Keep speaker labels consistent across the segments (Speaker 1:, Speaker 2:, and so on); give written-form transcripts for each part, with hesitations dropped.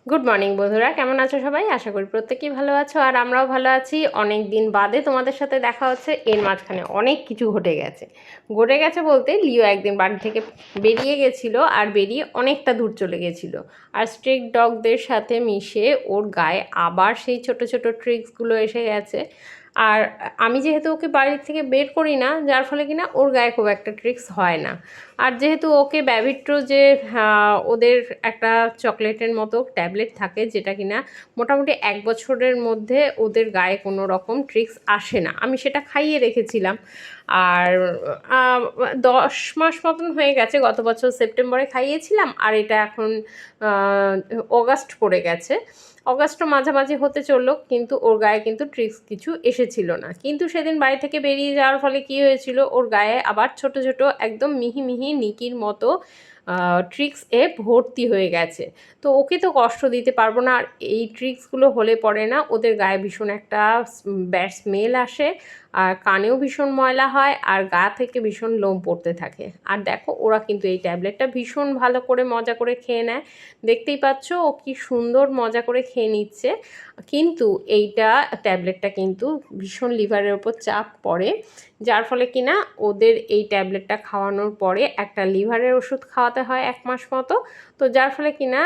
Speaker 1: Good morning বন্ধুরা, কেমন আছো সবাই? আশা করি প্রত্যেকেই ভালো আছো, আর আমরাও ভালো আছি। অনেক দিন বাদে তোমাদের সাথে দেখা হচ্ছে। এর মাঝখানে অনেক কিছু ঘটে গেছে বলতে লিও একদিন বাড়ি থেকে বেরিয়ে গেছিলো, আর বেরিয়ে অনেকটা দূর চলে গেছিলো, আর স্ট্রিট ডগদের সাথে মিশে ওর গায়ে আবার সেই ছোট ছোট ট্রিক্সগুলো এসে গেছে। আর আমি যেহেতু ওকে বাড়ির থেকে বের করি না, যার ফলে কিনা ওর গায়ে খুব একটা ট্রিক্স হয় না। আর যেহেতু ওকে ব্যাভিট্রো যে ওদের একটা চকলেটের মতো ট্যাবলেট থাকে, যেটা কিনা মোটামুটি 1 বছরের মধ্যে ওদের গায়ে কোনো রকম ট্রিক্স আসে না, আমি সেটা খাইয়ে রেখেছিলাম। আর 10 মাস মতন হয়ে গেছে, গত বছর সেপ্টেম্বরে খাইয়েছিলাম, আর এটা এখন অগাস্ট পড়ে গেছে। অগাস্টও মাঝামাঝি হতে চললো, কিন্তু ওর গায়ে কিন্তু ট্রিক্স কিছু এসেছিল না। কিন্তু সেদিন বাড়ি থেকে বেরিয়ে যাওয়ার ফলে কি হয়েছিল, ওর গায়ে আবার ছোট ছোট একদম মিহি মিহি নিকির মতো ট্রিক্স ভর্তি হয়ে গেছে। তো ওকে তো কষ্ট দিতে পারবো না, আর এই ট্রিক্সগুলো হলে পরে না ওদের গায়ে ভীষণ একটা ব্যাড স্মেল আসে, আর কানেও ভীষণ ময়লা হয়, আর গা থেকে ভীষণ লোম পড়তে থাকে। আর দেখো, ওরা কিন্তু এই ট্যাবলেটটা ভীষণ ভালো করে মজা করে খেয়ে নেয়। দেখতেই পাচ্ছ ও কি সুন্দর মজা করে খেয়ে নিচ্ছে। কিন্তু এইটা ট্যাবলেটটা কিন্তু ভীষণ লিভারের ওপর চাপ পড়ে, যার ফলে কিনা ওদের এই ট্যাবলেটটা খাওয়ানোর পরে একটা লিভারের ওষুধ খাওয়াতে হয় 1 মাস মতো। তো যার ফলে কিনা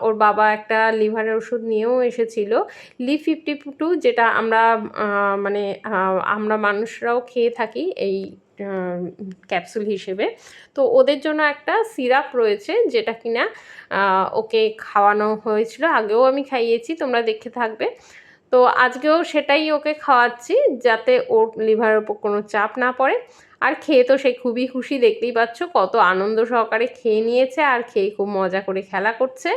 Speaker 1: ওর বাবা একটা লিভারের ওষুধ নিয়েও এসেছিল, Li52, যেটা আমরা মানে আমরা মানুষরাও খেয়ে থাকি এই ক্যাপসুল হিসেবে। তো ওদের জন্য একটা সিরাপ রয়েছে, যেটা কিনা ওকে খাওয়ানো হয়েছিল, আগেও আমি খাইয়েছি, তোমরা দেখে থাকবে। তো আজকেও সেটাই ওকে খাওয়াচ্ছি, যাতে ওর লিভারের ওপর কোনো চাপ না পড়ে। আর খেয়ে তো সে খুবই খুশি, দেখতেই পাচ্ছ কত আনন্দ সহকারে খেয়ে নিয়েছে, আর খেয়ে খুব মজা করে খেলা করছে।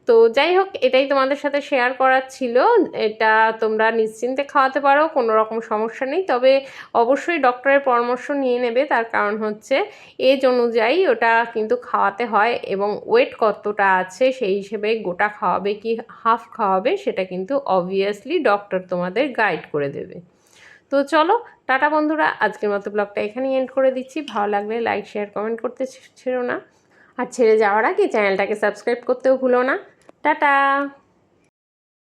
Speaker 1: তো যাই হোক, এটাই তোমাদের সাথে শেয়ার করার ছিল। এটা তোমরা নিশ্চিন্তে খাওয়াতে পারো, কোনো রকম সমস্যা নেই, তবে অবশ্যই ডক্টরের পরামর্শ নিয়ে নেবে। তার কারণ হচ্ছে এজ অনুযায়ী ওটা কিন্তু খাওয়াতে হয়, এবং ওয়েট কতটা আছে সেই হিসেবে গোটা খাওয়াবে কি হাফ খাওয়াবে সেটা কিন্তু অবভিয়াসলি ডক্টর তোমাদের গাইড করে দেবে। তো চলো, টাটা বন্ধুরা, আজকের মতো ব্লগটা এখানেই এন্ড করে দিচ্ছি। ভালো লাগলে লাইক শেয়ার কমেন্ট করতে ছেড়ো না, আর ছেড়ে যাওয়ার আগে চ্যানেলটাকে সাবস্ক্রাইব করতেও ভুলো না। টাটা।